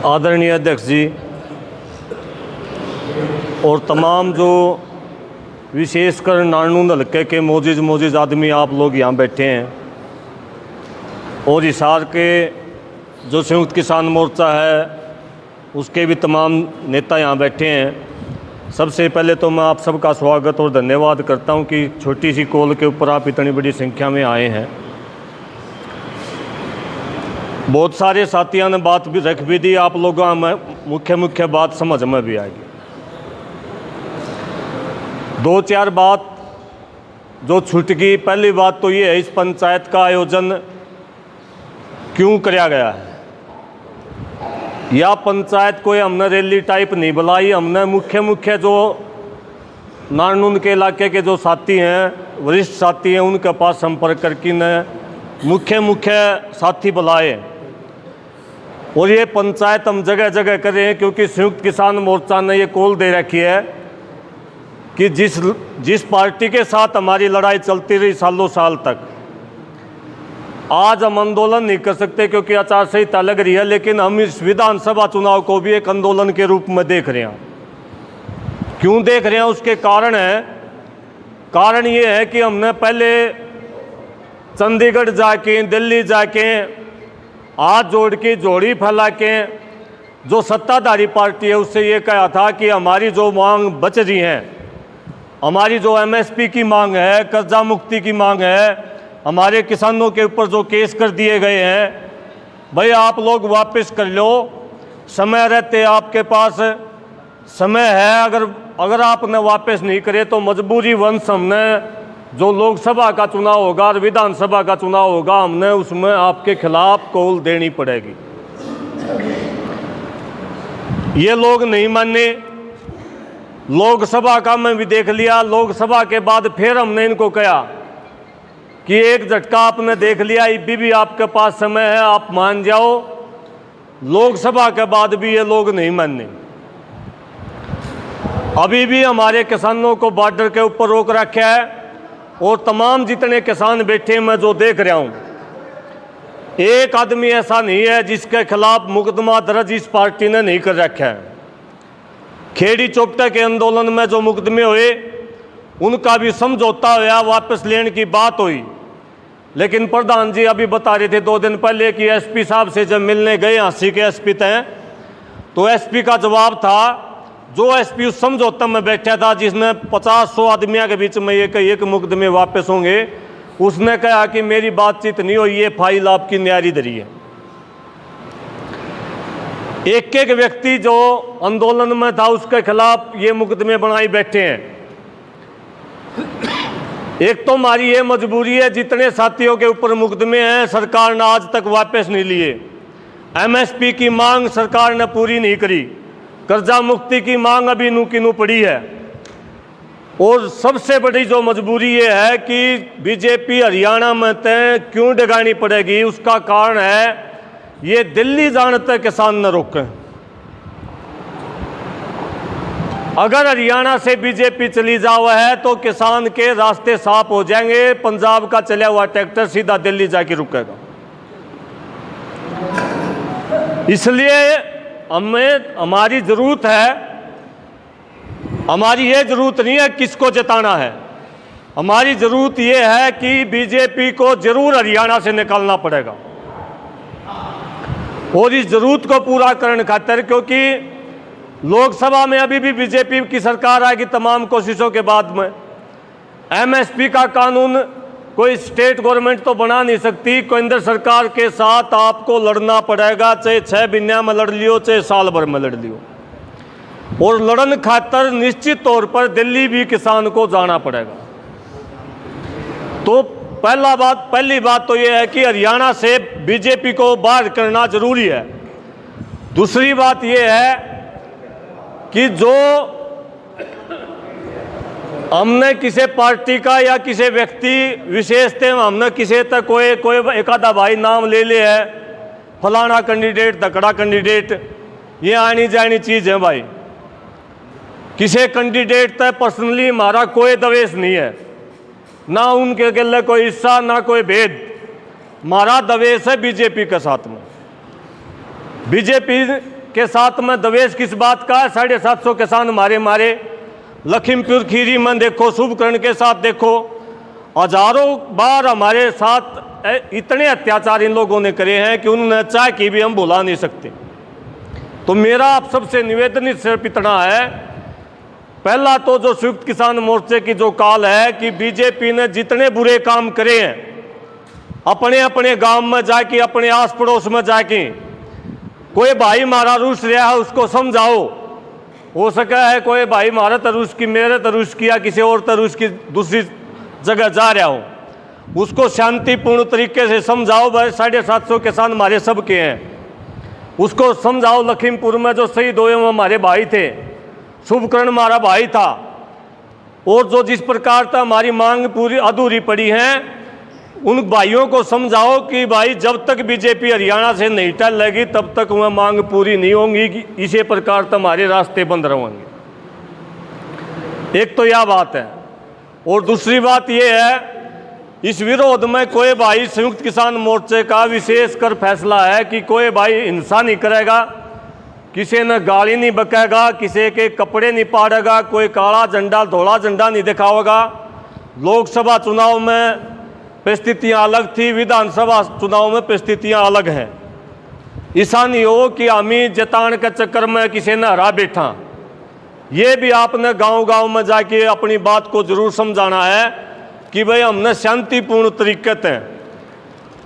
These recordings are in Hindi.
आदरणीय अध्यक्ष जी और तमाम जो विशेषकर नारनूंद हल्के के मोजिज आदमी आप लोग यहाँ बैठे हैं और हिसार के जो संयुक्त किसान मोर्चा है उसके भी तमाम नेता यहाँ बैठे हैं। सबसे पहले तो मैं आप सबका स्वागत और धन्यवाद करता हूँ कि छोटी सी कॉल के ऊपर आप इतनी बड़ी संख्या में आए हैं। बहुत सारे साथियों ने बात भी रख भी दी, आप लोगों में मुख्य बात समझ में भी आएगी। दो चार बात जो छूट गई, पहली बात तो ये है इस पंचायत का आयोजन क्यों किया गया है। यह पंचायत कोई हमने रैली टाइप नहीं बुलाई, हमने मुख्य जो नारनूंद के इलाके के जो साथी हैं, वरिष्ठ साथी हैं, उनके पास संपर्क करके ने मुख्य साथी बुलाए और ये पंचायत हम जगह जगह कर रहे हैं क्योंकि संयुक्त किसान मोर्चा ने ये कॉल दे रखी है कि जिस पार्टी के साथ हमारी लड़ाई चलती रही सालों साल तक, आज हम आंदोलन नहीं कर सकते क्योंकि आचार संहिता लग रही है, लेकिन हम इस विधानसभा चुनाव को भी एक आंदोलन के रूप में देख रहे हैं। क्यों देख रहे हैं उसके कारण ये है कि हमने पहले चंडीगढ़ जाके, दिल्ली जाके, हाथ जोड़ के, जोड़ी फैला के जो सत्ताधारी पार्टी है उससे ये कहा था कि हमारी जो मांग बच रही हैं, हमारी जो एमएसपी की मांग है, कर्जा मुक्ति की मांग है, हमारे किसानों के ऊपर जो केस कर दिए गए हैं, भाई आप लोग वापस कर लो, समय रहते आपके पास समय है। अगर आपने वापस नहीं करे तो मजबूरी वंश हमने जो लोकसभा का चुनाव होगा और विधानसभा का चुनाव होगा, हमने उसमें आपके खिलाफ कॉल देनी पड़ेगी। ये लोग नहीं माने। लोकसभा का मैं भी देख लिया, लोकसभा के बाद फिर हमने इनको कहा कि एक झटका आपने देख लिया, अभी भी आपके पास समय है, आप मान जाओ। लोकसभा के बाद भी ये लोग नहीं माने। अभी भी हमारे किसानों को बॉर्डर के ऊपर रोक रखा है और तमाम जितने किसान बैठे मैं जो देख रहा हूँ, एक आदमी ऐसा नहीं है जिसके खिलाफ मुकदमा दर्ज इस पार्टी ने नहीं कर रखा है। खेड़ी चौपटा के आंदोलन में जो मुकदमे हुए उनका भी समझौता हुआ, वापस लेने की बात हुई, लेकिन प्रधान जी अभी बता रहे थे 2 दिन पहले कि एसपी साहब से जब मिलने गए, हाँसी के एसपी थे, तो एसपी का जवाब था, जो एसपी उस समझौते में बैठा था जिसमें 50-100 आदमियों के बीच में एक मुकदमे वापस होंगे, उसने कहा कि मेरी बातचीत नहीं हुई, ये फाइल आपकी न्यारी धरी है। एक व्यक्ति जो आंदोलन में था उसके खिलाफ ये मुकदमे बनाई बैठे हैं। एक तो हमारी ये मजबूरी है, जितने साथियों के ऊपर मुकदमे हैं सरकार ने आज तक वापस नहीं लिए। एमएसपी की मांग सरकार ने पूरी नहीं करी, कर्जा मुक्ति की मांग अभी नू की नू पड़ी है। और सबसे बड़ी जो मजबूरी ये है कि बीजेपी हरियाणा में तय क्यों डगानी पड़ेगी, उसका कारण है ये दिल्ली जाने तक किसान न रोकें। अगर हरियाणा से बीजेपी चली जावा है तो किसान के रास्ते साफ हो जाएंगे, पंजाब का चला हुआ ट्रैक्टर सीधा दिल्ली जाके रुकेगा। इसलिए हमारी जरूरत है, हमारी ये जरूरत नहीं है किसको जिताना है, हमारी जरूरत ये है कि बीजेपी को जरूर हरियाणा से निकालना पड़ेगा। और इस जरूरत को पूरा करने खातिर, क्योंकि लोकसभा में अभी भी बीजेपी की सरकार आएगी तमाम कोशिशों के बाद में, एमएसपी का कानून कोई स्टेट गवर्नमेंट तो बना नहीं सकती, केंद्र सरकार के साथ आपको लड़ना पड़ेगा, चाहे 6 महीने में लड़ लियो, चाहे साल भर में लड़ लियो। और लड़न खातर निश्चित तौर पर दिल्ली भी किसान को जाना पड़ेगा। तो पहली बात तो यह है कि हरियाणा से बीजेपी को बाहर करना जरूरी है। दूसरी बात यह है कि जो हमने किसी पार्टी का या किसी व्यक्ति विशेष थे, हमने किसी तक कोई एक आधा भाई नाम ले लिया है, फलाना कैंडिडेट, धकड़ा कैंडिडेट, ये आनी जानी चीज़ है भाई। किसी कैंडिडेट तक पर्सनली हमारा कोई दवेश नहीं है, ना उनके गले कोई हिस्सा, ना कोई भेद। हमारा दवेश है बीजेपी के साथ में। बीजेपी के साथ में दवेश किस बात का है? 750 किसान मारे लखीमपुर खीरी में देखो, शुभकर्ण के साथ देखो, हजारों बार हमारे साथ इतने अत्याचार इन लोगों ने करे हैं कि उन्होंने चाह की भी हम भुला नहीं सकते। तो मेरा आप सबसे निवेदन सिर्फ इतना है, पहला तो जो संयुक्त किसान मोर्चे की जो काल है कि बीजेपी ने जितने बुरे काम करे हैं अपने अपने गांव में जाके, अपने आस पड़ोस में जाके, कोई भाई मारा रूस रहा है उसको समझाओ। हो सका है कोई भाई मारा तरुष की, मेरे तरुष की, या किसी और तरुष की दूसरी जगह जा रहा हो, उसको शांतिपूर्ण तरीके से समझाओ। भाई 750 किसान हमारे सबके हैं, उसको समझाओ। लखीमपुर में जो शहीद हुए वो हमारे भाई थे, शुभकर्ण हमारा भाई था, और जो जिस प्रकार से हमारी मांग पूरी अधूरी पड़ी है, उन भाइयों को समझाओ कि भाई जब तक बीजेपी हरियाणा से नहीं टल लगी तब तक वह मांग पूरी नहीं होंगी, कि इसी प्रकार से हमारे रास्ते बंद रहेंगे। एक तो यह बात है, और दूसरी बात यह है, इस विरोध में कोई भाई संयुक्त किसान मोर्चे का विशेषकर फैसला है कि कोई भाई हिंसा नहीं करेगा, किसी ने गाली नहीं बकेगा, किसी के कपड़े नहीं पाड़ेगा, कोई काला झंडा धोला झंडा नहीं दिखाओगा। लोकसभा चुनाव में परिस्थितियां अलग थी, विधानसभा चुनाव में परिस्थितियां अलग हैं। ऐसा नहीं हो कि हमी जतान के चक्कर में किसी ने हरा बैठा। ये भी आपने गांव-गांव में जाके अपनी बात को जरूर समझाना है कि भाई हमने शांतिपूर्ण तरीके से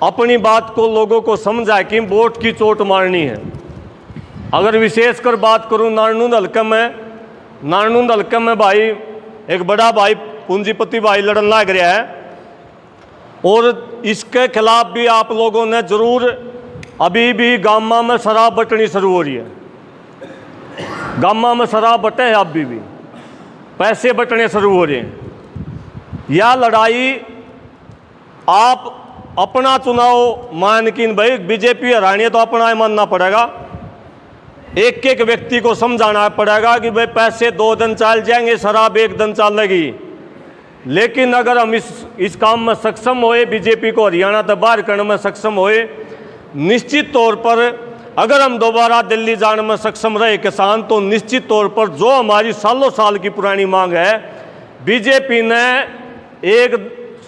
अपनी बात को लोगों को समझा कि वोट की चोट मारनी है। अगर विशेषकर बात करूं नारनूंद हल्के में भाई एक बड़ा भाई पूंजीपति भाई लड़न लग रहा है, और इसके खिलाफ भी आप लोगों ने जरूर, अभी भी गामा में शराब बटनी शुरू हो रही है, गामा में शराब बटे है, अभी भी पैसे बटने शुरू हो रहे हैं। यह लड़ाई आप अपना चुनाव मान की भाई बीजेपी हरानी है तो अपना ही मानना पड़ेगा। एक एक व्यक्ति को समझाना पड़ेगा कि भाई पैसे 2 दिन चल जाएंगे, शराब 1 दिन चलेगी। लेकिन अगर हम इस काम में सक्षम होए, बीजेपी को हरियाणा से बाहर करने में सक्षम होए, निश्चित तौर पर अगर हम दोबारा दिल्ली जाने में सक्षम रहे किसान, तो निश्चित तौर पर जो हमारी सालों साल की पुरानी मांग है, बीजेपी ने 1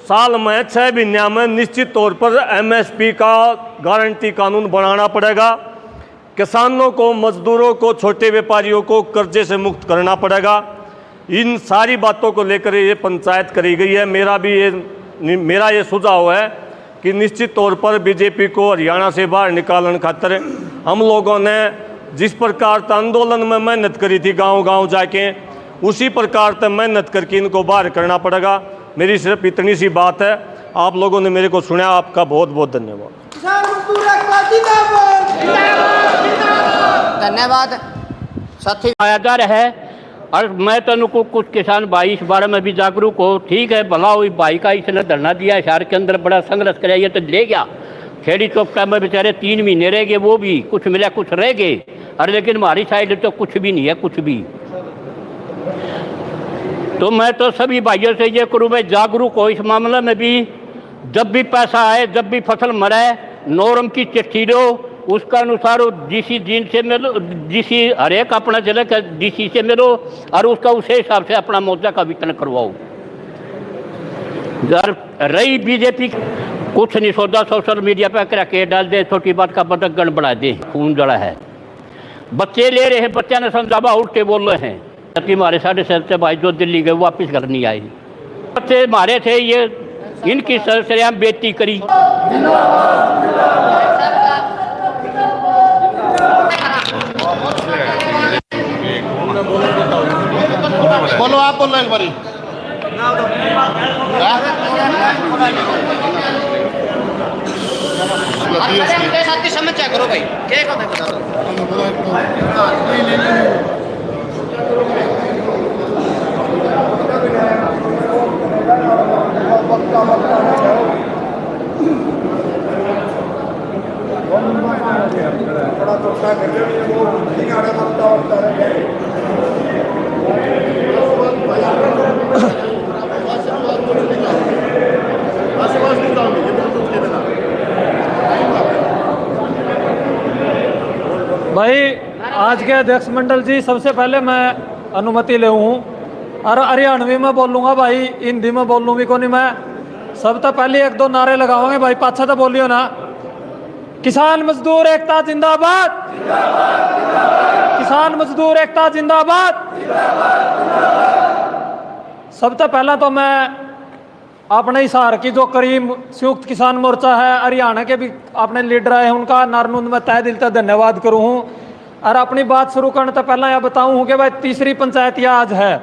साल में 6 महीने में निश्चित तौर पर MSP का गारंटी कानून बनाना पड़ेगा। किसानों को, मजदूरों को, छोटे व्यापारियों को कर्जे से मुक्त करना पड़ेगा। इन सारी बातों को लेकर ये पंचायत करी गई है। मेरा ये सुझाव है कि निश्चित तौर पर बीजेपी को हरियाणा से बाहर निकालने खातिर हम लोगों ने जिस प्रकार से आंदोलन में मेहनत करी थी गांव-गांव जाके, उसी प्रकार से मेहनत करके इनको बाहर करना पड़ेगा। मेरी सिर्फ इतनी सी बात है। आप लोगों ने मेरे को सुना, आपका बहुत बहुत धन्यवाद। धन्यवाद साथी। आया जा रहा है, और मैं तो कुछ किसान भाई इस बारे में भी जागरूक हो। ठीक है, भला हुई भाई का इसने धरना दिया, शहर के अंदर बड़ा संघर्ष कराया, ये तो ले गया खेड़ी चौपटा में बेचारे 3 महीने रह गए, वो भी कुछ मिला कुछ रह गए। अरे लेकिन हमारी साइड तो कुछ भी नहीं है, कुछ भी। तो मैं तो सभी भाइयों से ये करूँ, मैं जागरूक हो इस मामले में भी। जब भी पैसा आए, जब भी फसल मरे, नॉर्म की चिट्ठी लो, उसका अनुसार डीसी जीन से मिलो, डीसी हर एक अपना जिले का डीसी से मिलो, और उसका उसी हिसाब से अपना मुआवजा का वितरण करवाओ। अगर रही बीजेपी कुछ नहीं सोचा, सोशल मीडिया पर करके डाल दे, छोटी बात का बदक गण बढ़ा दे, खून जड़ा है। बच्चे ले रहे हैं, बच्चा ने समझावा उल्टे बोल रहे हैं। हमारे 7.5 भाई जो दिल्ली गए वापस घर नहीं आए, बच्चे मारे थे, ये इनकी सरेआम बेइज्जती करी। बोलो, आप बोल रहे हैं बड़ी साथी समझा करो भाई, क्या बता भाई आज के अध्यक्ष मंडल जी, सबसे पहले मैं अनुमति ले हूँ और हरियाणवी में बोलूँगा भाई, हिंदी में बोलूँ भी को नहीं मैं। सब तो पहले एक दो नारे लगाओगे भाई, पाछा तो बोलियो ना। किसान मजदूर एकता जिंदाबाद, किसान मजदूर एकता जिंदाबाद। सब तो पहला तो मैं अपने हिसार की जो करीम संयुक्त किसान मोर्चा है, हरियाणा के भी अपने लीडर आए हैं, उनका नारनूंद में तहे दिल से धन्यवाद करूँ हूँ। और अपनी बात शुरू करने तो पहला यह बताऊँ कि भाई तीसरी पंचायत यह आज है।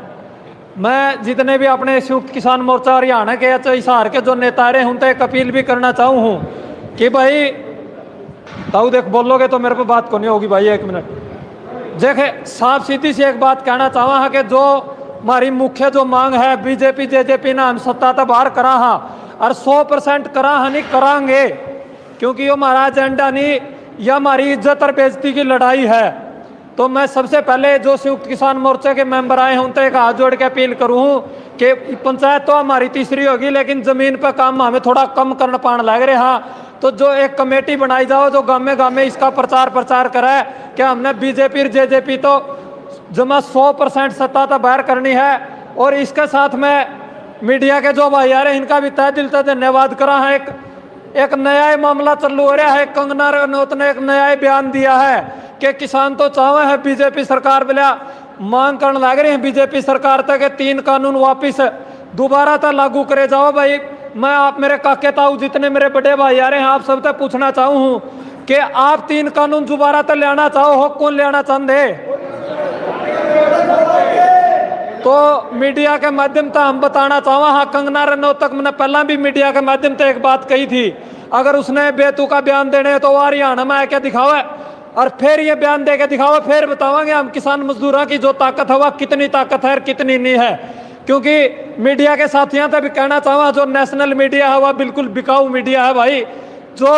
मैं जितने भी अपने संयुक्त किसान मोर्चा हरियाणा के या हिसार के जो नेता रहे उनसे एक अपील भी करना चाहूँ हूँ कि भाई ताऊ देख बोलोगे तो मेरे को बात को नहीं होगी भाई, 1 मिनट देखे। साफ सीधी सी एक बात कहना चाहवा है कि जो हमारी मुख्य जो मांग है, बीजेपी जेजेपी ने हम सत्ता तो बाहर करा हा और 100% करा हा नहीं करांगे, क्योंकि ये हमारा एजेंडा नहीं, यह हमारी इज्जत और बेइज्जती की लड़ाई है। तो मैं सबसे पहले जो संयुक्त किसान मोर्चे के मेंबर आए हैं उनसे एक हाथ जोड़ के अपील करूँ कि पंचायत तो हमारी तीसरी होगी, लेकिन जमीन पर काम हमें थोड़ा कम करना पान लग रहा। तो जो एक कमेटी बनाई जाओ जो गाँव में इसका प्रचार करे कि हमने बीजेपी जेजेपी तो जमा 100% सत्ता तो बाहर करनी है। और इसके साथ में मीडिया के जो भाई आ रहे हैं इनका भी तहे दिल से धन्यवाद करा है। एक नया मामला चालू हो रहा है। कंगना रनौत ने एक नया बयान दिया है कि किसान तो चाहे है बीजेपी सरकार बोलिया मांग करने लग रही है बीजेपी सरकार तक 3 कानून वापिस दोबारा तक लागू करे जाओ। भाई मैं आप मेरे काके ताऊ जितने मेरे बड़े भाई आ रहे हैं आप सबसे पूछना चाहूँ कि आप 3 कानून दोबारा तक लेना चाहो हो, कौन लेना चाहते? तो मीडिया के माध्यम से हम बताना चाहवा, हाँ कंगना रनौत तक मैंने पहला भी मीडिया के माध्यम से एक बात कही थी, अगर उसने बेतुका बयान देने तो वो हरियाणा में आके दिखावे और फिर ये बयान दे के दिखावे, फिर बतावांगे हम किसान मजदूरों की जो ताकत है वह कितनी ताकत है और कितनी नहीं है। क्योंकि मीडिया के साथियों से भी कहना चाहवा, जो नेशनल मीडिया है वह बिल्कुल बिकाऊ मीडिया है भाई। जो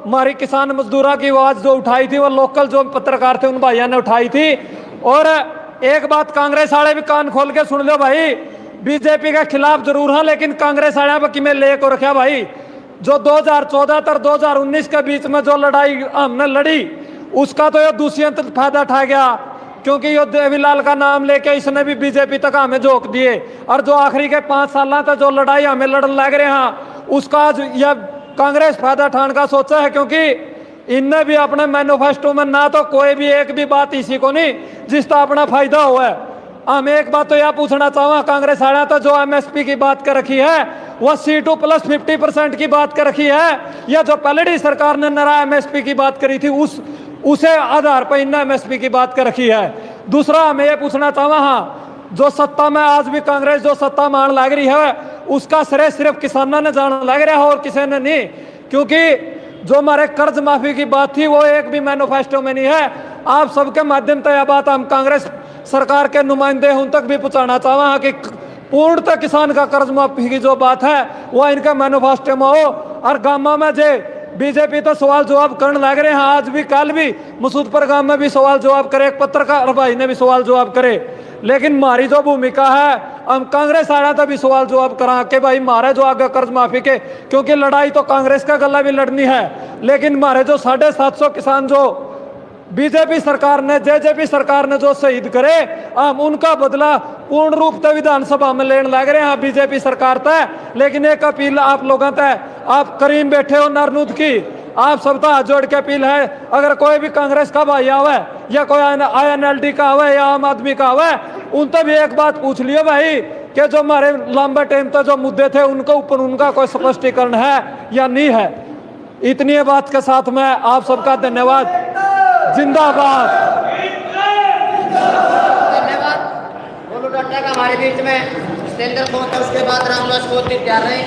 हमारी किसान मजदूरों की आवाज जो उठाई थी वो लोकल जो पत्रकार थे उन भाइयों ने उठाई थी। और एक बात कांग्रेस वाले भी कान खोल के सुन लो भाई, बीजेपी के खिलाफ जरूर है लेकिन कांग्रेस वाले पर किमें ले को रखा भाई। जो 2014 और 2019 के बीच में जो लड़ाई हमने लड़ी उसका तो ये दूसरी फायदा उठा गया, क्योंकि ये देवीलाल का नाम लेके इसने भी बीजेपी तक हमें झोंक दिए। और जो आखिरी के 5 साल तक जो लड़ाई हमें लड़न लग रहे हैं उसका आज यह कांग्रेस फायदा उठाने का सोचा है, क्योंकि इनने भी अपने मैनिफेस्टो में ना तो कोई भी एक भी बात इसी को नहीं जिसका अपना फायदा हुआ है। हम एक बात तो यह पूछना चाहूँगा कांग्रेस वाला तो जो एमएसपी की बात कर रखी है वह C2 प्लस 50% की बात कर रखी है, या जो पहले सरकार ने नया एमएसपी की बात करी थी उसे आधार पर इन एमएसपी की बात कर रखी है। दूसरा हमें यह पूछना चाहूँगा, हाँ जो सत्ता में आज भी कांग्रेस जो सत्ता मान लग रही है उसका श्रेय सिर्फ किसानों ने जान लग रहा है और किसी ने नहीं, क्योंकि जो हमारे कर्ज माफी की बात थी वो एक भी मैनिफेस्टो में नहीं है। आप सबके माध्यम से यह बात हम कांग्रेस सरकार के नुमाइंदे उन तक भी पहुंचाना चाहवा कि पूर्णतः किसान का कर्ज माफी की जो बात है वह इनका मैनिफेस्टो में हो। और गाँव में जे बीजेपी तो सवाल जवाब करने लग रहे हैं, आज भी कल भी मसूदपुर गांव में भी सवाल जवाब करे, एक पत्रकार भाई ने भी सवाल जवाब करे। लेकिन हमारी जो भूमिका है हम कांग्रेस आया था भी सवाल जवाब करा के भाई हमारे जो आगे कर्ज माफी के, क्योंकि लड़ाई तो कांग्रेस का गला भी लड़नी है, लेकिन हमारे जो 750 किसान जो बीजेपी सरकार ने जेजेपी सरकार ने जो शहीद करे हम उनका बदला पूर्ण रूप से विधानसभा में लेने लग रहे हैं बीजेपी सरकार तय। लेकिन एक अपील आप लोगों तय, आप करीम बैठे हो नारनूद की, आप सबका हाथ जोड़ के अपील है, अगर कोई भी कांग्रेस का भाई आवे या कोई INLD का आवे या आम आदमी का आवे उनसे भी एक बात पूछ लियो भाई कि जो हमारे लंबे टाइम तक जो मुद्दे थे उनके ऊपर उनका कोई स्पष्टीकरण है या नहीं है। इतनी बात के साथ में आप सबका धन्यवाद, जिंदाबाद। धन्यवाद। बोलो डॉक्टर का हमारे बीच में स्टेंडर पहुंचा, उसके बाद रामदास को तैयार रहे।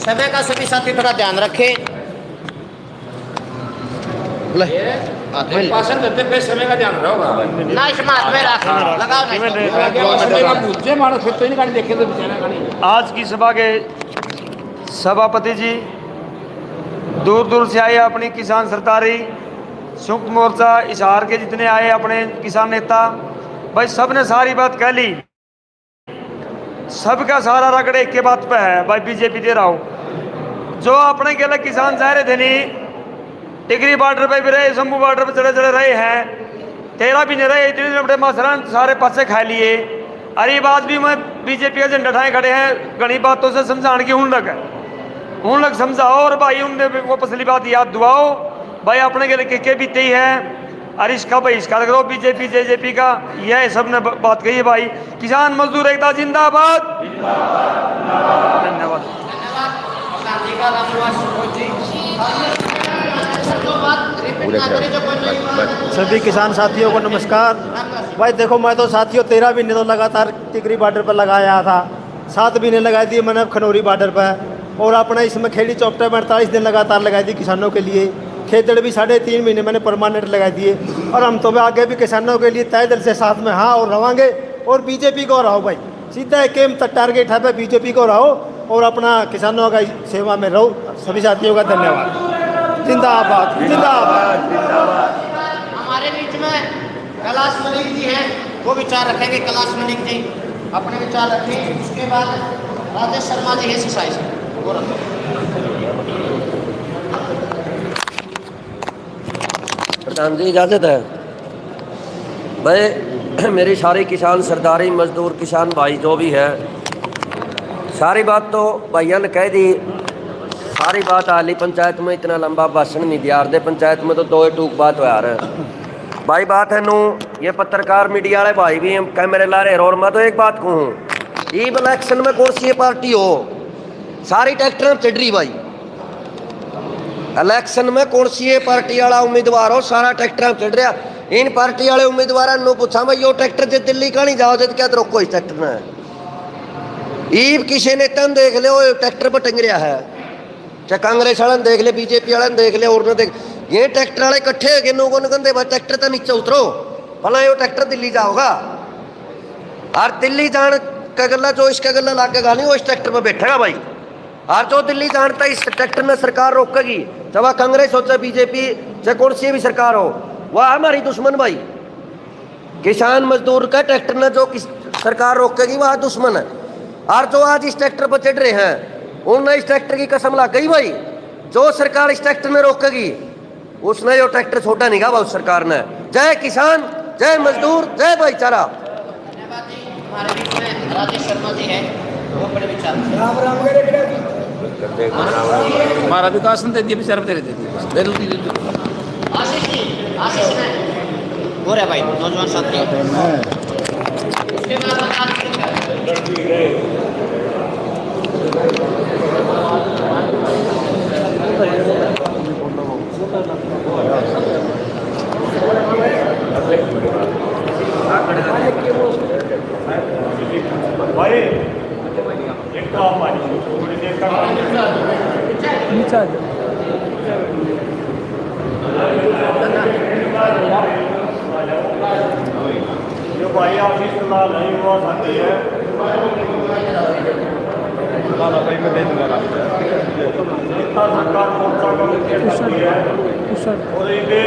समय का सभी साथी थोड़ा ध्यान रखें। भाषण देते पे समय का ध्यान रहोगा ना इसमें हाथ में रख लगाओ। आज की सभा के सभापति जी, दूर दूर से आए अपनी किसान सरदारी संयुक्त मोर्चा हिसार के जितने आए अपने किसान नेता भाई सब ने सारी बात कह ली। सबका सारा रगड़े एक के बात पे है भाई बीजेपी दे रहा हूँ। जो अपने के लिए किसान चाह रहे थे नहीं, टिकरी बॉर्डर पे भी रहे, शंभू बॉर्डर पे चढ़े चढ़े रहे हैं, 13 भी नहीं रहे, इतने बड़े मसलन सारे पासे खा लिए। अरे बात भी मैं बीजेपी का झंडा ठाए खड़े हैं, घनी बातों से समझाने की हूं लग समझाओ, और भाई उनने वो पसली बात याद दुआओ भाई, अपने के बीते ही है। और इसका बहिष्कार करो बीजेपी जेजेपी का, यह सब ने बात कही है भाई। किसान मजदूर एकता जिंदाबाद। धन्यवाद। सभी किसान साथियों को नमस्कार। भाई देखो, मैं तो साथियों 13 महीने तो लगातार टिकरी बॉर्डर पर लगाया था, 7 महीने लगाई दिए मैंने खनौरी बॉर्डर पर, और अपना इसमें खेड़ी चौपटा में 48 दिन लगातार लगाई दी किसानों के लिए। खेतड़ भी 3.5 महीने मैंने परमानेंट लगा दिए, और हम तो आगे भी किसानों के लिए तय दिल से साथ में हाँ और रहोगे। और बीजेपी को रहो भाई, सीधा एक एम तक टारगेट है, बीजेपी को रहो और अपना किसानों का सेवा में रहो। सभी साथियों का धन्यवाद। जिंदाबाद जिंदाबाद। हमारे बीच में कैलाश मलिक जी हैं, वो विचार रखेंगे। कैलाश मलिक जी अपने विचार रखें। उसके बाद राजेश शर्मा जी है सिसाई से, वो रखो। प्रधान जी इजाज़त है भाई। मेरी सारी किसान सरदारी मजदूर किसान भाई जो भी है, सारी बात तो भैया ने कह दी। सारी बात हाली पंचायत में इतना लंबा भाषण नहीं दिया, अर्धे पंचायत में तो 2 टूक बात हुआ रहा भाई। बात है नू ये पत्रकार मीडिया वाले भाई भी कैमरे ला रहे, और मैं तो एक बात कहूँ, ये इलेक्शन में कौन सी पार्टी हो, सारी ट्रैक्टर चढ़ रही भाई। इलेक्शन में कौन सी पार्टी वाला उम्मीदवार हो, सारा ट्रैक्टर चढ़ रहा। इन पार्टी वाले उम्मीदवार नो पूछा मैं यो ट्रैक्टर जे दिल्ली का नहीं जाओ, क्या तो रोको इस ट्रैक्टर में। ईब किसी नेता ने देख ले वो ट्रैक्टर पर टंग रहा है, चाहे कांग्रेस वाले देख ले, बीजेपी वाले देख ले, और न देख। ये ट्रैक्टर वाले इकट्ठे हो गए लोगों ने कहते भाई ट्रैक्टर तो नीचे उतरो, भला यो ट्रैक्टर दिल्ली जाओगा। और दिल्ली जान का गला जो इसका गला ला के गाली वो इस ट्रैक्टर में बैठेगा भाई। और जो दिल्ली जानता इस ट्रैक्टर में सरकार रोकेगी, चाहे कांग्रेस हो चाहे बीजेपी चाहे कौन सी भी सरकार हो, वह हमारी दुश्मन भाई। किसान मजदूर का ट्रैक्टर में जो सरकार रोकेगी वह दुश्मन है। और जो आज इस ट्रैक्टर पर चढ़ रहे हैं उनने इस ट्रैक्टर की कसम ला गई भाई, जो सरकार इस ट्रैक्टर में रोकेगी उसने जो ट्रैक्टर छोटा नहीं कहा उस सरकार ने। जय किसान, जय मजदूर, जय भाईचारा। धन्यवाद जी। हमारे बीच में राजेश शर्मा जी हैं, वो बड़े विचार। हमारा विकास नहीं दे विचार दे रहे आशीष जी, आशीष ने हो रहा भाई नौजवान साथी। उसके बाद भाई एक तो आप थोड़ी देर का नीचा जो भाई आशीष फिलहाल नहीं हुआ साथी है, सरकार मोर्चा का मुख्य साथी है। और इनके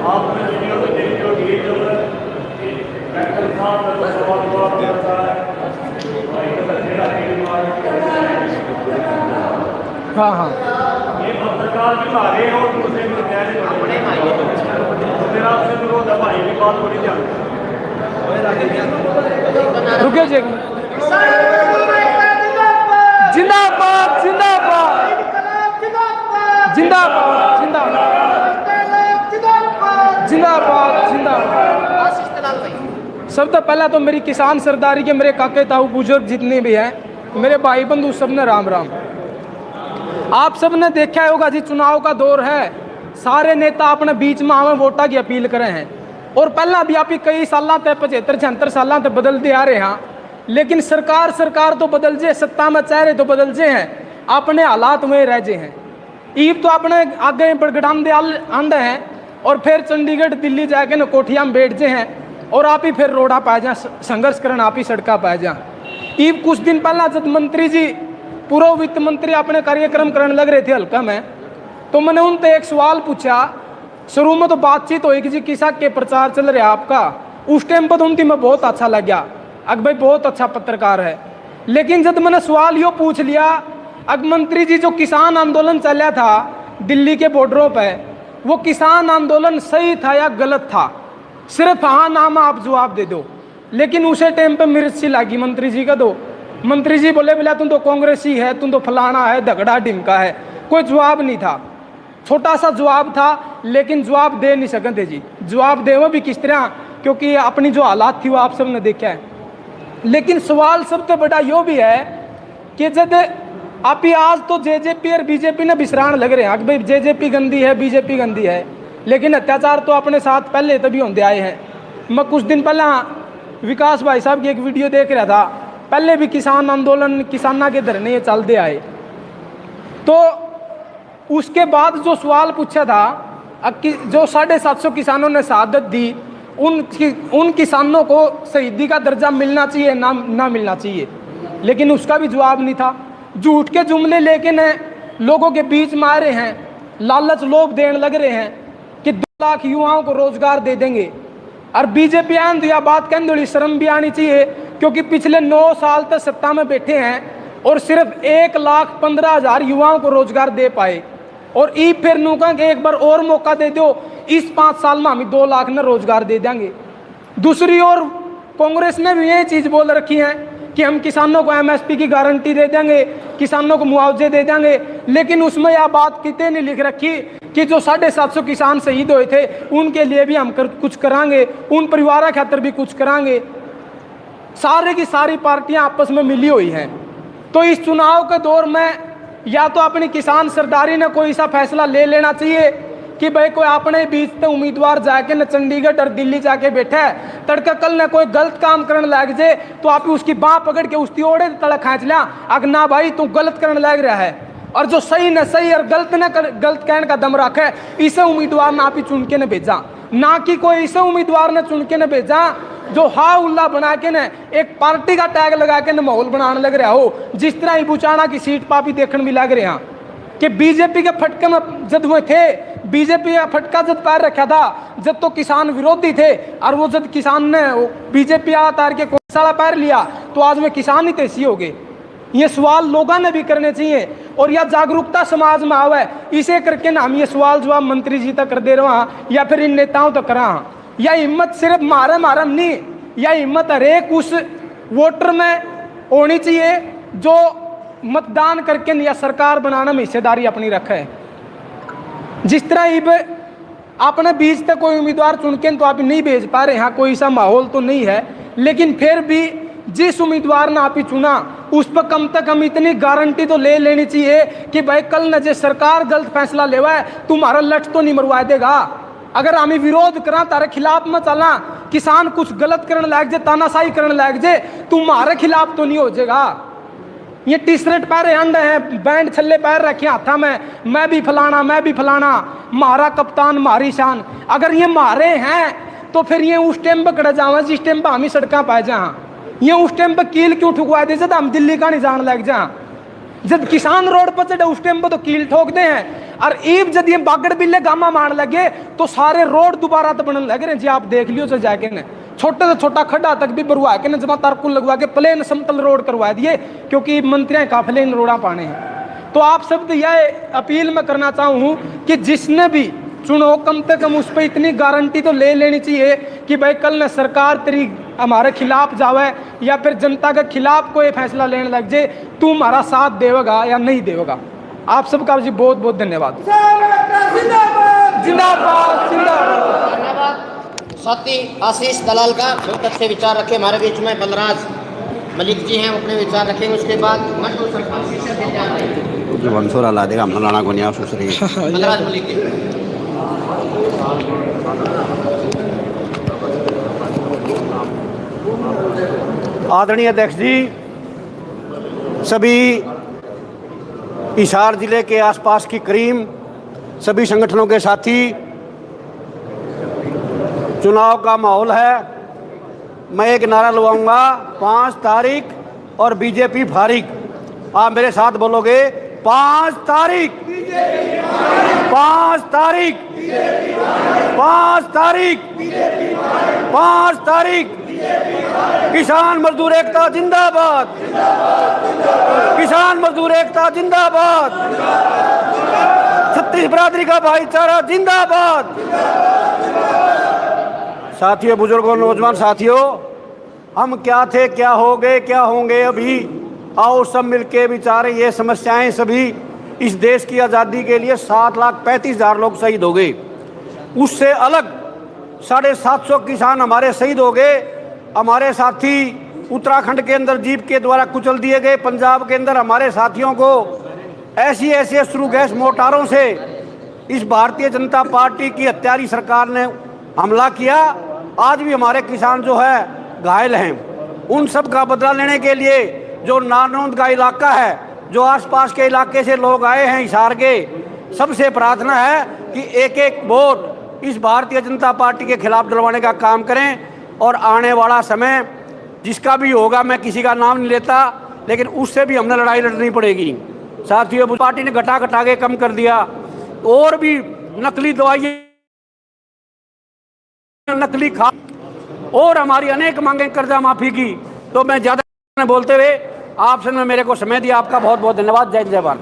आपने वीडियो में देखी होगी जो डॉक्टर साहब ने सवाल जवाब दिया था। हाँ हाँ ये पत्रकार भी मारे और दूसरे भी तैयारी अपने मेरा आपसे विरोध है भाई, ये बात बड़ी ध्यान रुके जी। जिंदाबाद जिंदाबाद जिंदाबाद जिंदाबाद जिंदाबाद जिंदाबाद। आशीष दलाल भाई। सब तो पहला तो मेरी किसान सरदारी के मेरे काके ताऊ बुजुर्ग जितने भी हैं, मेरे भाई बंधु सब ने राम राम। आप सब ने देखा होगा जी, चुनाव का दौर है, सारे नेता अपने बीच में हमें वोटा की अपील करे हैं। और पहला भी आप कई साल तक 75-76 साल तक बदलते आ रहे हैं, लेकिन सरकार तो बदल जे, सत्ता में चेहरे तो बदल जे हैं, अपने हालात में रह जे हैं। ईब तो अपने आगे बड़गड़ाम दे आंदे हैं और फिर चंडीगढ़ दिल्ली जाके न कोठिया में बैठ जे हैं, और आप ही फिर रोड़ा पा जा संघर्ष करना, आप ही सड़का पा जा। ईब कुछ दिन पहला जब मंत्री जी पूर्व वित्त मंत्री अपने कार्यक्रम करने लग रहे थे हल्का में, तो मैंने उनसे एक सवाल पूछा। शुरू में तो बातचीत हुई कि जी किसा के प्रचार चल रहा है आपका, उस टाइम पर तो उनकी मैं बहुत अच्छा लग गया, अग भाई बहुत अच्छा पत्रकार है। लेकिन जब मैंने सवाल यो पूछ लिया, अग मंत्री जी जो किसान आंदोलन चला था दिल्ली के बॉर्डरों पर, वो किसान आंदोलन सही था या गलत था? सिर्फ हाँ नाम आप जवाब दे दो। लेकिन उसे टाइम पे मिर्ची लागी मंत्री जी का दो। मंत्री जी बोले बोला तुम तो कांग्रेसी है, तुम तो फलाना है, दगड़ा ढिमका है। कोई जवाब नहीं था, छोटा सा जवाब था, लेकिन जवाब दे नहीं सकते जी। जवाब दे वो भी किस तरह, क्योंकि अपनी जो हालात थी वो आप सब ने देखा है। लेकिन सवाल सबसे बड़ा यो भी है कि जब आप ही आज तो जेजेपी और बीजेपी ने विसराण लग रहे हैं कि भाई जेजेपी गंदी है, बीजेपी गंदी है, लेकिन अत्याचार तो अपने साथ पहले तभी होते आए हैं। मैं कुछ दिन पहले विकास भाई साहब की एक वीडियो देख रहा था, पहले भी किसान आंदोलन, किसाना के धरने ये चलते आए, तो उसके बाद जो सवाल पूछा था जो 750 किसानों ने शहादत दी, उन किसानों को शहीदी का दर्जा मिलना चाहिए ना मिलना चाहिए, लेकिन उसका भी जवाब नहीं था। झूठ के जुमले लेके न लोगों के बीच में आ रहे हैं, लालच लोभ देने लग रहे हैं कि 2 लाख युवाओं को रोजगार दे देंगे। और बीजेपी आन तो यह बात कहने थोड़ी शर्म भी आनी चाहिए, क्योंकि पिछले 9 साल तक सत्ता में बैठे हैं और सिर्फ 1,15,000 युवाओं को रोजगार दे पाए। और ई फिर नूका के एक बार और मौका दे दो, इस 5 साल में हम 2 लाख न रोजगार दे देंगे। दूसरी ओर कांग्रेस ने भी ये चीज बोल रखी है कि हम किसानों को एमएसपी की गारंटी दे देंगे, किसानों को मुआवजे दे देंगे, लेकिन उसमें यह बात कितने नहीं लिख रखी कि जो 750 किसान शहीद हुए थे उनके लिए भी हम कुछ करांगे, उन परिवारों खातिर भी कुछ करांगे। सारे की सारी पार्टियां आपस में मिली हुई हैं। तो इस चुनाव के दौर में या तो अपनी किसान सरदारी ने कोई सा फैसला ले लेना चाहिए कि भाई कोई अपने बीच से उम्मीदवार जाके न चंडीगढ़ और दिल्ली जाके बैठा है, तड़का कल न कोई गलत काम करने लग जाए तो आप उसकी बाह पकड़ के उसकी ओढ़े तड़ा खींच लिया, अग ना भाई तू गलत करने लग रहा है, और जो सही न सही और गलत न गलत कहने का दम रखा है, इसे उम्मीदवार ना आप ही चुन के न भेजा, ना कि कोई इसे उम्मीदवार ने चुन के न भेजा जो हा उल्ला बना के न एक पार्टी का टैग लगा के न माहौल बनाने लग रहा हो। जिस तरह ही बुचाना की सीट पर भी देखने भी लग रहे हैं कि बीजेपी के फटके में जब हुए थे, बीजेपी का फटका जब पैर रखा था जब तो किसान विरोधी थे, और वो जब किसान ने बीजेपी तार के कौन सा पैर लिया तो आज में किसान ही तेजी हो गए। ये सवाल लोगों ने भी करने चाहिए और यह जागरूकता समाज में आवे, इसे करके ना हम ये सवाल जवाब मंत्री जी तक कर दे रहे हैं या फिर इन नेताओं तक करा। यह हिम्मत सिर्फ मारम नहीं, यह हिम्मत हर एक उस वोटर में होनी चाहिए जो मतदान करके या सरकार बनाने में हिस्सेदारी अपनी रखे है। जिस तरह इब आपने बीच तक कोई उम्मीदवार चुन के तो आप नहीं भेज पा रहे, यहाँ कोई सा माहौल तो नहीं है, लेकिन फिर भी जिस उम्मीदवार ने आप ही चुना उस पर कम से कम इतनी गारंटी तो ले लेनी चाहिए कि भाई कल न जे सरकार गलत फैसला लेवा है तुम्हारा लट तो नहीं मरवा देगा। अगर हम विरोध करा तारे खिलाफ में चला, किसान कुछ गलत करने लग जाए, तानाशाही करने लग जाए, तुम्हारे खिलाफ तो नहीं हो जाएगा। ये टी शर्ट पैरे अंडे हैं, बैंड छल्ले पैर रखे हाथा में, मैं भी फलाना, मारा कप्तान मारी शान। अगर ये मारे हैं तो फिर ये उस टाइम पर कड़ा जावा जिस टाइम पर हम ही सड़क पाए जहाँ, ये उस टाइम पर कील क्यों ठुकवा दे जब हम दिल्ली का नहीं जान लग जा। जब किसान रोड पर चढ़े उस टाइम पर तो कील ठोकते हैं, और ईब जब ये बागड़ बिल्ले गामा मारने लगे तो सारे रोड दोबारा तो बनने लग रहे हैं जी। आप देख लियो से जाके न छोटे से छोटा खड्डा तक भी भरवा के न जमा तारकुल लगवा के प्लेन समतल रोड करवा दिए, क्योंकि मंत्रियां काफिले इन रोड़ा पाने हैं। तो आप सब यह अपील मैं करना चाहूँ कि जिसने भी चुनो कम से कम उस पर इतनी गारंटी तो ले लेनी चाहिए कि भाई कल न सरकार तेरी हमारे खिलाफ जावे या फिर जनता के खिलाफ कोई फैसला लेने लग जाए, तू हमारा साथ देगा या नहीं देगा। आप सबका जी बहुत बहुत धन्यवाद। जिंदाबाद जिंदाबाद। धन्यवाद साथी आशीष दलाल का, बहुत अच्छे विचार रखे। हमारे बीच में बलराज मलिक जी हैं, अपने विचार रखेंगे। उसके बाद मंडल सरपंच जो वंशोरा ला देगा हम लाना को नहीं सुसरी बलराज मलिक जी। आदरणीय अध्यक्ष जी, सभी हिसार जिले के आसपास की करीम सभी संगठनों के साथी, चुनाव का माहौल है। मैं एक नारा लगाऊंगा 5 तारीख और बीजेपी फारिग। आप मेरे साथ बोलोगे 5 तारीख, 5 तारीख, 5 तारीख, 5 तारीख। किसान मजदूर एकता जिंदाबाद, किसान मजदूर एकता जिंदाबाद, छत्तीस बिरादरी का भाईचारा जिंदाबाद, साथियों, बुजुर्गों, नौजवान साथियों, हम क्या थे, क्या हो गए, क्या होंगे अभी, आओ सब मिलके विचारें। ये समस्याएं सभी, इस देश की आज़ादी के लिए 7,35,000 लोग शहीद हो गए। उससे अलग 750 किसान हमारे शहीद हो गए। हमारे साथी उत्तराखंड के अंदर जीप के द्वारा कुचल दिए गए। पंजाब के अंदर हमारे साथियों को ऐसी अश्रु गैस मोटारों से इस भारतीय जनता पार्टी की हत्यारी सरकार ने हमला किया। आज भी हमारे किसान जो है घायल हैं। उन सब का बदला लेने के लिए जो नारनौंद का इलाका है, जो आसपास के इलाके से लोग आए हैं हिसार के, सबसे प्रार्थना है कि एक एक वोट इस भारतीय जनता पार्टी के खिलाफ डलवाने का काम करें। और आने वाला समय जिसका भी होगा, मैं किसी का नाम नहीं लेता, लेकिन उससे भी हमने लड़ाई लड़नी पड़ेगी। साथियों, पार्टी ने घटा घटा के कम कर दिया। और भी नकली दवाइयाँ, नकली खाद और हमारी अनेक मांगे कर्जा माफी की। तो मैं ज़्यादा बोलते हुए आपसे मैं मेरे को समय दिया, आपका बहुत बहुत धन्यवाद। जय जवान।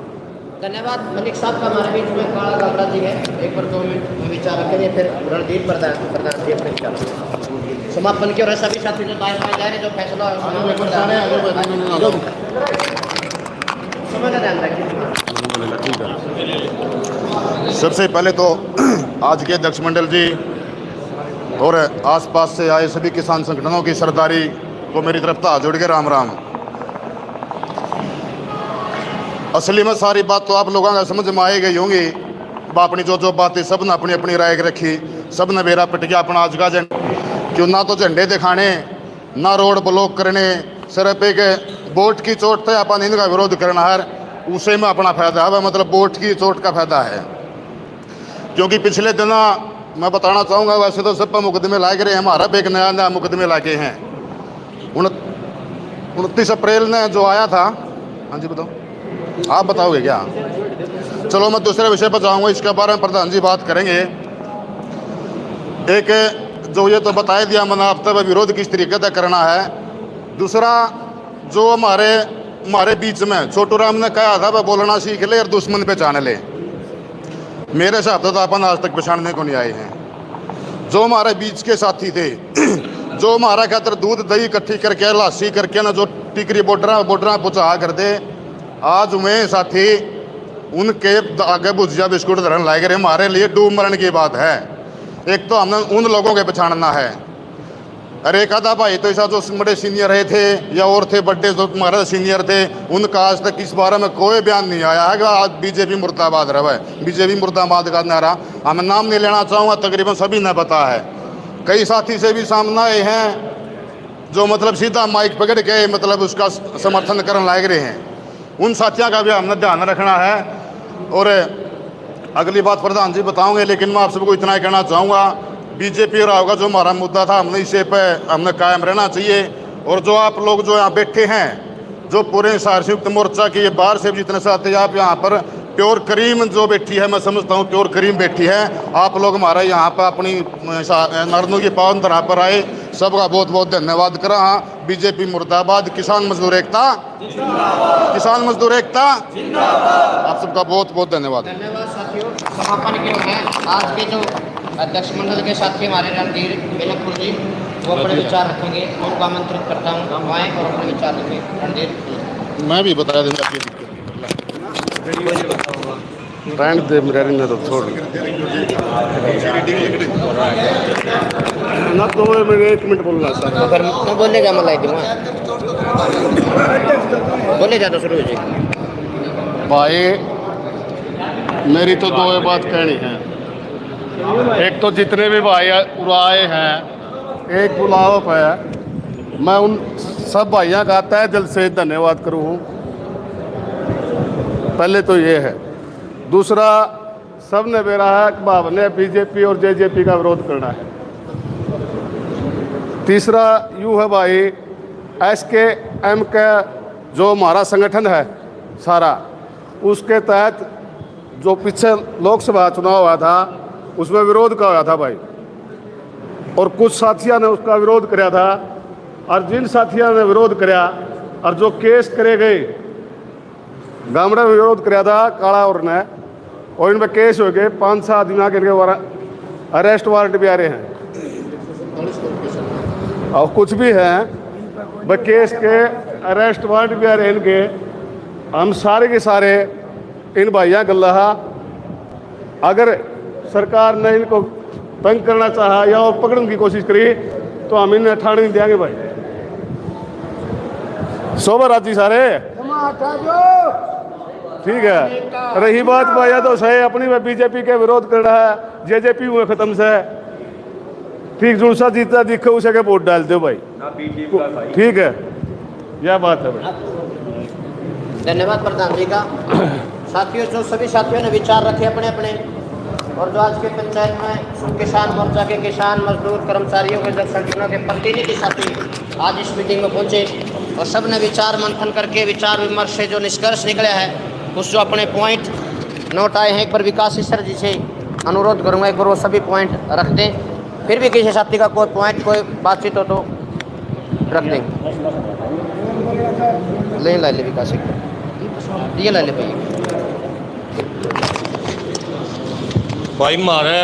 धन्यवाद। मलिक साहब का हमारे बीच में काला गावड़ा जी है, एक बार 2 मिनट में विचार रखेंगे, फिर रणदीप प्रधान जी अपने विचार समापन की। और सभी साथी जो दाएं बाएं जा रहे, जो फैसला समय का ध्यान रखिए। सबसे पहले तो आज के अध्यक्ष मंडल जी और आसपास से आए सभी किसान संगठनों की सरदारी को मेरी तरफ से हाथ जोड़ के राम राम। असली में सारी बात तो आप लोगों का समझ में आई गई होंगी। अपनी जो बातें सब ने अपनी अपनी राय रखी, सब ने बेरा पिट गया अपना आज का झंडा। क्यों ना तो झंडे दिखाने, ना रोड ब्लॉक करने, सिर्फ एक वोट की चोट पे अपन इनका विरोध करना है, उसे में अपना फायदा है, मतलब वोट की चोट का फायदा है। क्योंकि पिछले दिन मैं बताना चाहूँगा, वैसे तो सब पर मुकदमे लाए गए, हमारा भी एक नया मुकदमे लाके हैं। 29 अप्रैल ने जो आया था, हाँ जी बताओ, आप बताओगे क्या? चलो मैं दूसरे विषय पर जाऊँगा, इसके बारे में प्रधान जी बात करेंगे। एक जो ये तो बताया दिया मैंने आप तब विरोध किस तरीके से करना है। दूसरा जो हमारे बीच में छोटू राम ने कहा था वह बोलना सीख ले और दुश्मन पहचान ले। मेरे हिसाब से तो अपन आज तक पहचानने को नहीं आए हैं। जो हमारे बीच के साथी थे, जो हमारा खातर दूध दही इकट्ठी करके लासी करके ना जो टिकरी बोटरा पहुँचा कर दे, आज में साथी उनके आगे भुजिया बिस्कुट धरन लाए गए। हमारे लिए डूब मरण की बात है। एक तो हमने उन लोगों के पहचानना है। अरे एक आधा भाई तो ऐसा जो बड़े सीनियर रहे थे या और थे बड़े जो हमारे सीनियर थे, उनका आज तक इस बारे में कोई बयान नहीं आया है कि आज बीजेपी मुर्दाबाद रहा है। बीजेपी मुर्दाबाद का नारा हमें नाम नहीं लेना चाहूँगा, तकरीबन सभी ने पता है। कई साथी से भी सामने आए हैं जो मतलब सीधा माइक पकड़ के मतलब उसका समर्थन करने लायक रहे हैं। उन साथियों का भी हमने ध्यान रखना है। और अगली बात प्रधान जी बताऊंगे, लेकिन मैं आप सबको इतना ही कहना चाहूँगा, बीजेपी और होगा जो हमारा मुद्दा था, हमने इसे पे हमने कायम रहना चाहिए। और जो आप लोग जो यहाँ बैठे हैं, जो पूरे हिसार संयुक्त मोर्चा के ये बाहर से जितने साथी आप यहाँ पर, प्योर करीम जो बैठी है, मैं समझता हूँ प्योर करीम बैठी है। आप लोग हमारे यहाँ पर अपनी नरनों की पावन तरह पर आए, सबका बहुत बहुत धन्यवाद करा। हाँ, बीजेपी मुर्दाबाद, किसान मजदूर एकता, किसान मजदूर एकता, आप सबका बहुत बहुत धन्यवाद। धन्यवाद साथियों। समापन के है आज के जो अध्यक्ष मंडल के साथी हमारे रणधीर बेलकपुर जी, वो अपने विचार रखेंगे। उनको आमंत्रित करता हूँ आएँ और अपने विचार रखें। रणधीर, मैं भी बता दूँगा ब्रांड दे मेरे तो छोड़ ना तो मैं 1 मिनट बोलना सर। अगर मैं बोलेगा मैं लाई दूँगा, बोले ज़्यादा शुरू हो जाएगी। भाई मेरी तो 2 बात कहनी है। एक तो जितने भी भाई आए हैं, एक बुलाव है, मैं उन सब भाइयों का तहे दिल से धन्यवाद करूँ। पहले तो ये है। दूसरा, सब ने मेरा है कि बाब ने बीजेपी और जेजेपी का विरोध करना है। तीसरा यूँ है भाई, SKM का जो हमारा संगठन है सारा, उसके तहत जो पीछे लोकसभा चुनाव हुआ था उसमें विरोध का हुआ था भाई, और कुछ साथियों ने उसका विरोध कराया था। और जिन साथियों ने विरोध कराया और जो केस करे गए, गामड़े में विरोध कराया था काला और ने, और इन पर केस हो गए। 5-6 आदमी के अरेस्ट वारंट भी आ रहे हैं। और कुछ भी हैं व केस के अरेस्ट वारंट भी आ रहे इनके, हम सारे के सारे इन भाइयों गल्ला अगर सरकार ने इनको तंग करना चाहा या और पकड़ने की कोशिश करी तो हम इन्हें ठाणे नहीं देंगे भाई। सोबर राजी सारे ठीक है। रही बात भाई तो सही अपनी में बीजेपी के विरोध कर रहा है, जेजेपी हुए खत्म से ठीक जुलसा जीता दिखे उसे के वोट डाल दो भाई, ठीक है, यह बात है भाई। धन्यवाद प्रधान जी का। साथियों, जो सभी साथियों ने विचार रखे अपने अपने, और जो आज के पंचायत में किसान मोर्चा के किसान मजदूर कर्मचारियों के संगठनों के प्रतिनिधि साथी आज इस मीटिंग में पहुंचे और सब ने विचार मंथन करके विचार विमर्श से जो निष्कर्ष निकला है उस जो अपने पॉइंट नोट आए हैं, एक बार विकास सर जी से अनुरोध करूंगा एक बार वो सभी पॉइंट रख दें, फिर भी किसी साथी का कोई पॉइंट कोई बातचीत हो तो रख दें। ले विकास ये ले भाई। भाई मारे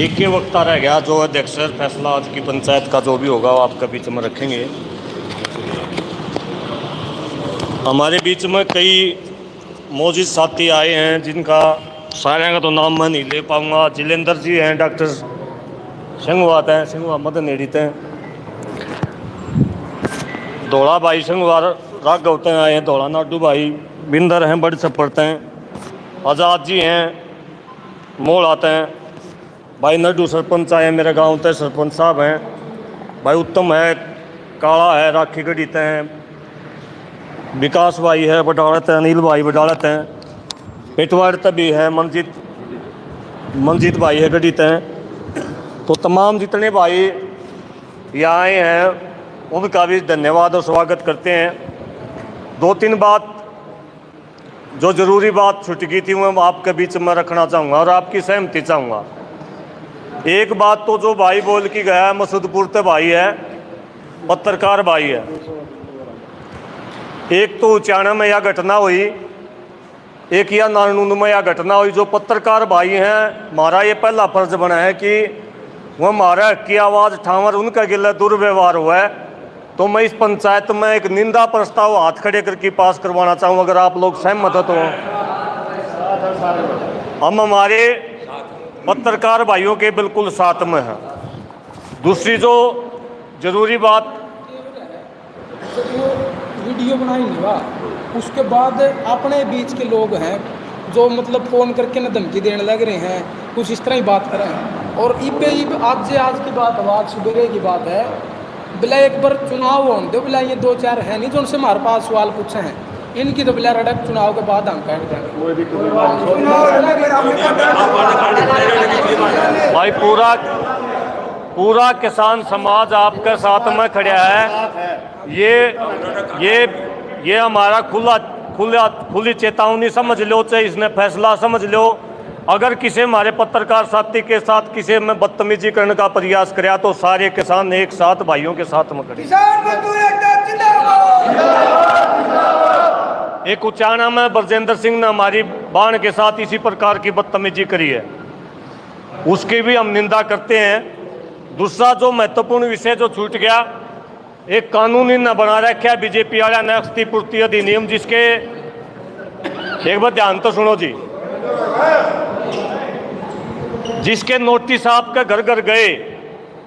एक ही वक्ता रह गया, जो अध्यक्ष फैसला आज की पंचायत का जो भी होगा वो आपका बीच में रखेंगे। हमारे बीच में कई मौजूद साथी आए हैं जिनका सारे का तो नाम मैं नहीं ले पाऊंगा। जिलेंद्र जी हैं, डॉक्टर संगवात हैं, संगवा मदन एडित हैं, धोला भाई संगवा राघवते आए हैं, धोला नाडू भाई बिंदर हैं, बड़े छपड़ते हैं, आज़ाद जी हैं, मोड़ आते हैं, भाई नड्डू सरपंच आए हैं, मेरे गांव के सरपंच साहब हैं, भाई उत्तम है, काला है, राखी गढ़ीते हैं, विकास भाई है बडालत है, अनिल भाई बडालत हैं, पेटवाड़ते भी है, मंजीत भाई है गढ़ीते हैं। तो तमाम जितने भाई यहाँ आए हैं उनका भी धन्यवाद और स्वागत करते हैं। दो तीन बात जो ज़रूरी बात छूट गई थी वो आपके बीच में रखना चाहूँगा और आपकी सहमति चाहूँगा। एक बात तो जो भाई बोल के गया मसूदपुर से भाई है, पत्रकार भाई है, एक तो उचाना में यह घटना हुई, एक या नारनूंद में यह घटना हुई। जो पत्रकार भाई हैं, हमारा ये पहला फर्ज बना है कि वह हमारा हक की आवाज़ ठावर उनका गिला दुर्व्यवहार हुआ है तो मैं इस पंचायत में एक निंदा प्रस्ताव हाथ खड़े करके पास करवाना चाहूँ, अगर आप लोग सहमत हो तो। हम हमारे पत्रकार भाइयों के बिल्कुल साथ में हैं। दूसरी जो जरूरी बात, वीडियो बनाएंगे वाह, उसके बाद अपने बीच के लोग हैं जो मतलब फ़ोन करके न धमकी देने लग रहे हैं, कुछ इस तरह ही बात करें। और आज की बात है, आज सुबह की बात है, बिला एक बार चुनाव होने दो, बिला ये दो चार है नहीं जो उनसे हमारे पास सवाल पूछे हैं, इनकी तो बिला रड़क चुनाव के बाद हम कह देंगे। भाई पूरा किसान समाज आपके साथ में खड़ा है। ये हमारा खुली चेतावनी समझ लो, चाहे इसने फैसला समझ लो। अगर किसी हमारे पत्रकार साथी के साथ किसी में बदतमीजी करने का प्रयास कराया तो सारे किसान एक साथ भाइयों के साथ में खड़े। एक उचाना में ब्रजेंद्र सिंह ने हमारी बाण के साथ इसी प्रकार की बदतमीजी करी है, उसकी भी हम निंदा करते हैं। दूसरा जो महत्वपूर्ण विषय जो छूट गया, एक कानूनी न बना रखा है बीजेपी वाला ने क्षतिपूर्ति अधिनियम, जिसके एक बार ध्यान तो सुनो जी, जिसके नोटिस आपके घर घर गए,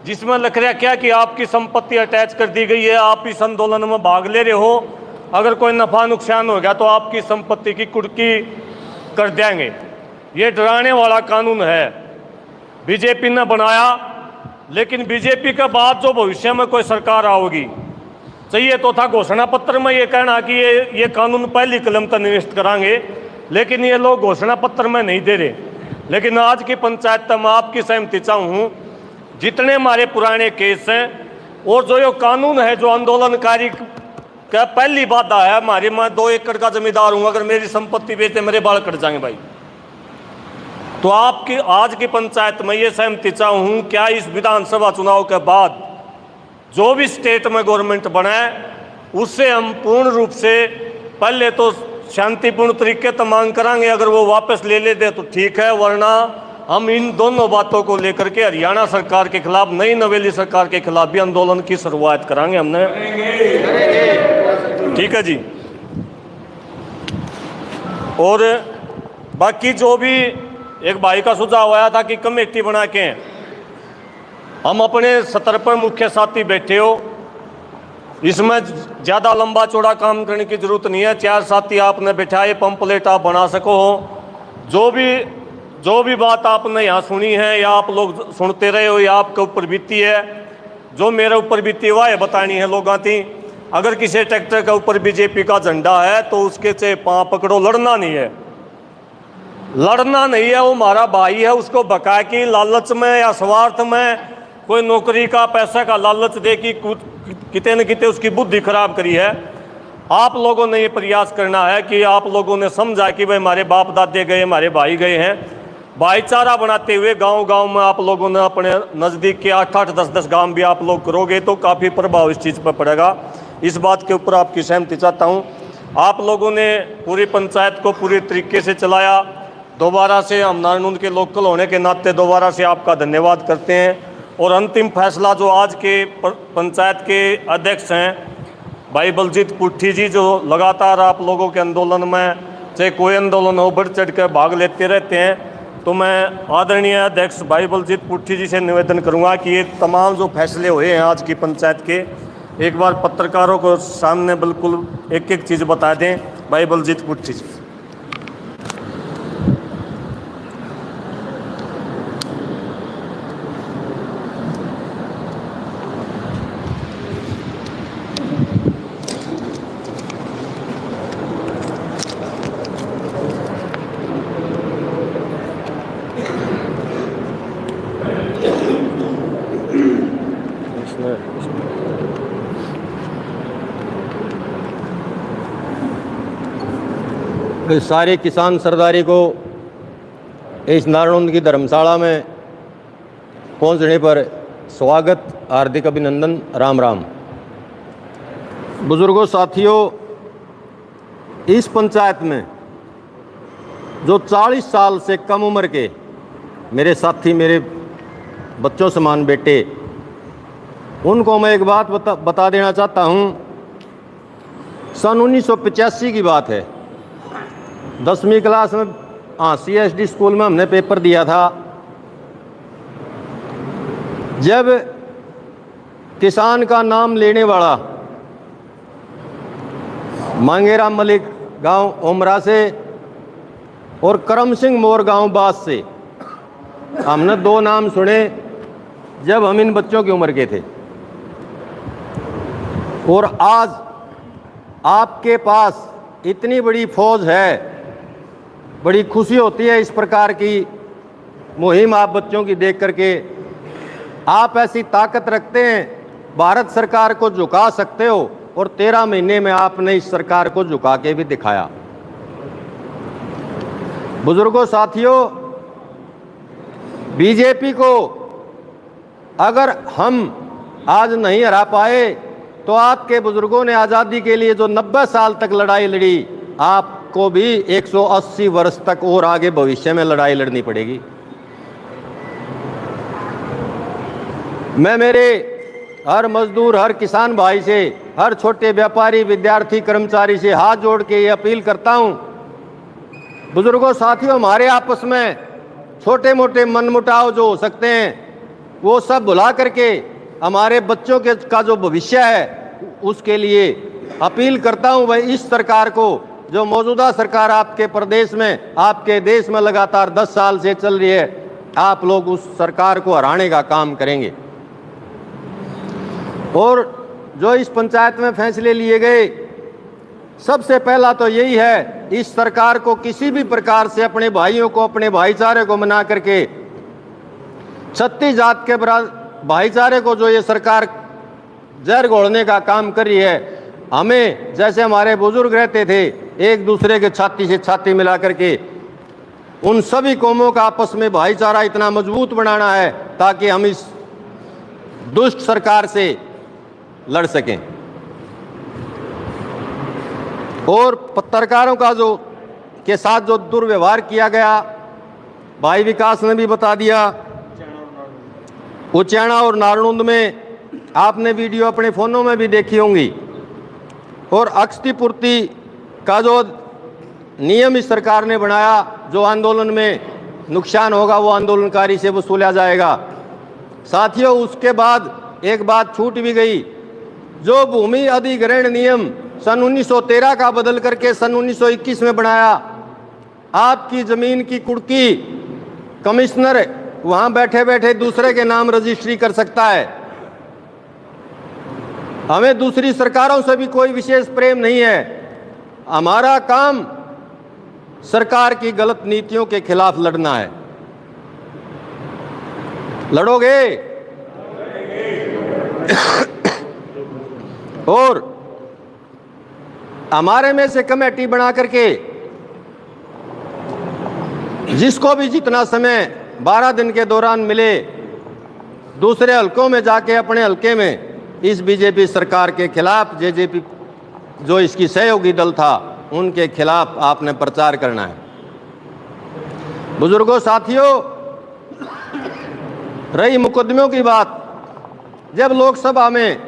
जिसमें लिख रहा क्या कि आपकी संपत्ति अटैच कर दी गई है, आप इस आंदोलन में भाग ले रहे हो, अगर कोई नफा नुकसान हो गया तो आपकी संपत्ति की कुर्की कर देंगे। ये डराने वाला कानून है, बीजेपी ने बनाया। लेकिन बीजेपी के बाद जो भविष्य में कोई सरकार आओगी, चाहिए तो था घोषणा पत्र में ये कहना कि ये कानून पहली कलम तक निविष्ट कराएंगे, लेकिन ये लोग घोषणा पत्र में नहीं दे रहे। लेकिन आज की पंचायत में आपकी सहमति चाहूँ, जितने हमारे पुराने केस हैं और जो ये कानून है जो आंदोलनकारी का पहली बाधा है, हमारी मैं 2 एकड़ का जमींदार हूँ, अगर मेरी संपत्ति बेचते मेरे बाल कट जाएंगे भाई। तो आपकी आज की पंचायत में ये सहमति चाहूँ, क्या इस विधानसभा चुनाव के बाद जो भी स्टेट में गवर्नमेंट बने उससे हम पूर्ण रूप से पहले तो शांतिपूर्ण तरीके तो मांग करांगे, अगर वो वापस ले दे तो ठीक है, वरना हम इन दोनों बातों को लेकर के हरियाणा सरकार के खिलाफ, नई नवेली सरकार के खिलाफ भी आंदोलन की शुरुआत करांगे हमने। ठीक है जी। और बाकी जो भी एक भाई का सुझाव आया था कि कमेटी बना के हम अपने सतर पर मुख्य साथी बैठे हो, इसमें ज़्यादा लंबा चौड़ा काम करने की जरूरत नहीं है। 4 साथी आपने बैठाए, पंपलेट आप बना सको हो। जो भी बात आपने यहाँ सुनी है या आप लोग सुनते रहे हो या आपके ऊपर बीती है, जो मेरे ऊपर बीती हुआ है बतानी है लोगों थी। अगर किसी ट्रैक्टर के ऊपर बीजेपी का झंडा है तो उसके से पाँव पकड़ो, लड़ना नहीं है, लड़ना नहीं है। वो हमारा भाई है, उसको बका की लालच में या स्वार्थ में, कोई नौकरी का पैसा का लालच दे कि किते न किते उसकी बुद्धि खराब करी है। आप लोगों ने ये प्रयास करना है कि आप लोगों ने समझा कि भाई हमारे बाप दादे गए, हमारे भाई गए हैं, भाईचारा बनाते हुए गांव-गांव में आप लोगों ने अपने नज़दीक के 8-8, 10-10 गांव भी आप लोग करोगे तो काफ़ी प्रभाव इस चीज़ पर पड़ेगा। इस बात के ऊपर आपकी सहमति चाहता हूँ। आप लोगों ने पूरी पंचायत को पूरी तरीके से चलाया। दोबारा से हम नारनूंद के लोकल होने के नाते दोबारा से आपका धन्यवाद करते हैं। और अंतिम फैसला जो आज के पंचायत के अध्यक्ष हैं भाई बलजीत पुट्ठी जी, जो लगातार आप लोगों के आंदोलन में, चाहे कोई आंदोलन हो, बढ़ चढ़ कर भाग लेते रहते हैं, तो मैं आदरणीय अध्यक्ष भाई बलजीत पुट्ठी जी से निवेदन करूंगा कि ये तमाम जो फैसले हुए हैं आज की पंचायत के, एक बार पत्रकारों को सामने बिल्कुल एक एक चीज़ बता दें। भाई बलजीत पुट्ठी जी। सारे किसान सरदारी को इस नारनौंद की धर्मशाला में पहुंचने पर स्वागत, हार्दिक अभिनंदन, राम राम। बुजुर्गों, साथियों, इस पंचायत में जो 40 साल से कम उम्र के मेरे साथी, मेरे बच्चों समान बेटे, उनको मैं एक बात बता देना चाहता हूं। सन 1985 की बात है, 10वीं क्लास में, CSD स्कूल में हमने पेपर दिया था। जब किसान का नाम लेने वाला मांगेराम मलिक गांव ओमरा से और करम सिंह मोर गांव बास से, हमने 2 नाम सुने जब हम इन बच्चों की उम्र के थे। और आज आपके पास इतनी बड़ी फौज है, बड़ी खुशी होती है इस प्रकार की मुहिम आप बच्चों की देख करके। आप ऐसी ताकत रखते हैं, भारत सरकार को झुका सकते हो, और 13 महीने में आपने इस सरकार को झुका के भी दिखाया। बुजुर्गों, साथियों, बीजेपी को अगर हम आज नहीं हरा पाए तो आपके बुजुर्गों ने आज़ादी के लिए जो 90 साल तक लड़ाई लड़ी, आपको भी 180 वर्ष तक और आगे भविष्य में लड़ाई लड़नी पड़ेगी। मैं मेरे हर मजदूर, हर किसान भाई से, हर छोटे व्यापारी, विद्यार्थी, कर्मचारी से हाथ जोड़ के ये अपील करता हूं। बुजुर्गों, साथियों, हमारे आपस में छोटे मोटे मनमुटाव जो हो सकते हैं वो सब भुला करके हमारे बच्चों के का जो भविष्य है उसके लिए अपील करता हूं। भाई, इस सरकार को, जो मौजूदा सरकार आपके प्रदेश में, आपके देश में लगातार 10 साल से चल रही है, आप लोग उस सरकार को हराने का काम करेंगे। और जो इस पंचायत में फैसले लिए गए, सबसे पहला तो यही है, इस सरकार को किसी भी प्रकार से अपने भाइयों को, अपने भाईचारे को मना करके 36 जात के भाईचारे को जो ये सरकार जहर घोलने का काम कर रही है, हमें, जैसे हमारे बुजुर्ग रहते थे, एक दूसरे के छाती से छाती मिला करके उन सभी कौमों का आपस में भाईचारा इतना मजबूत बनाना है ताकि हम इस दुष्ट सरकार से लड़ सकें। और पत्रकारों का जो के साथ जो दुर्व्यवहार किया गया, भाई विकास ने भी बता दिया। उचैना और नारनुंद में आपने वीडियो अपने फ़ोनों में भी देखी होंगी। और क्षतिपूर्ति का जो नियम इस सरकार ने बनाया, जो आंदोलन में नुकसान होगा वो आंदोलनकारी से वसूला जाएगा। साथियों, उसके बाद एक बात छूट भी गई, जो भूमि अधिग्रहण नियम सन 1913 का बदल करके सन 1921 में बनाया। आपकी ज़मीन की कुड़की कमिश्नर वहाँ बैठे बैठे दूसरे के नाम रजिस्ट्री कर सकता है। हमें दूसरी सरकारों से भी कोई विशेष प्रेम नहीं है। हमारा काम सरकार की गलत नीतियों के खिलाफ लड़ना है। लड़ोगे? और हमारे में से कमेटी बना करके जिसको भी जितना समय 12 दिन के दौरान मिले, दूसरे हलकों में जाके अपने हलके में इस बीजेपी सरकार के खिलाफ, जेजेपी जो इसकी सहयोगी दल था, उनके खिलाफ आपने प्रचार करना है। बुजुर्गों, साथियों, रही मुकदमों की बात, जब लोकसभा में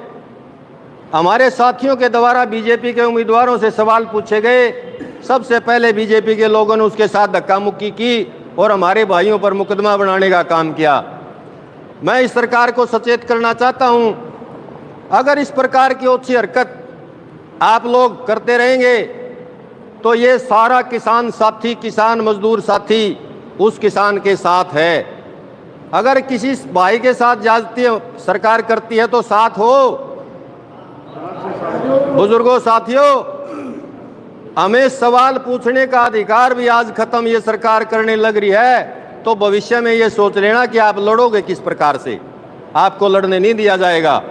हमारे साथियों के द्वारा बीजेपी के उम्मीदवारों से सवाल पूछे गए, सबसे पहले बीजेपी के लोगों ने उसके साथ धक्का मुक्की की और हमारे भाइयों पर मुकदमा बनाने का काम किया। मैं इस सरकार को सचेत करना चाहता हूं, अगर इस प्रकार की ओछी हरकत आप लोग करते रहेंगे तो ये सारा किसान साथी, किसान मजदूर साथी उस किसान के साथ है। अगर किसी भाई के साथ ज्यादती सरकार करती है तो साथ हो। बुजुर्गों, साथियों, हमें सवाल पूछने का अधिकार भी आज खत्म ये सरकार करने लग रही है, तो भविष्य में ये सोच लेना कि आप लड़ोगे किस प्रकार से। आपको लड़ने नहीं दिया जाएगा।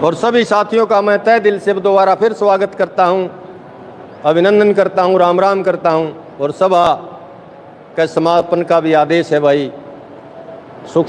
और सभी साथियों का मैं तहे दिल से दोबारा फिर स्वागत करता हूं, अभिनंदन करता हूं, राम राम करता हूं। और सभा के समापन का भी आदेश है भाई। सुख